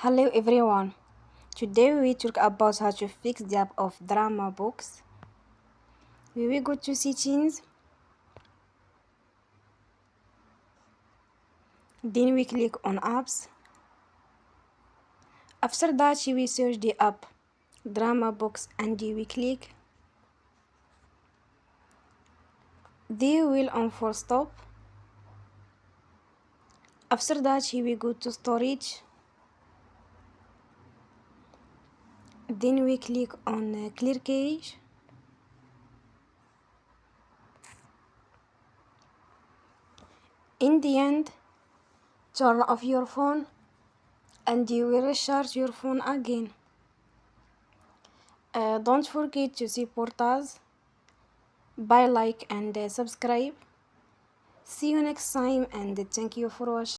Hello everyone. Today we talk about how to fix the app of DramaBox. We will go to settings. Then we click on apps. After that we search the app DramaBox and we click. They will on for stop. After that we go to storage. Then we click on clear cache. In the end, turn off your phone and you will recharge your phone again. Don't forget to support us by like and subscribe. See you next time and thank you for watching.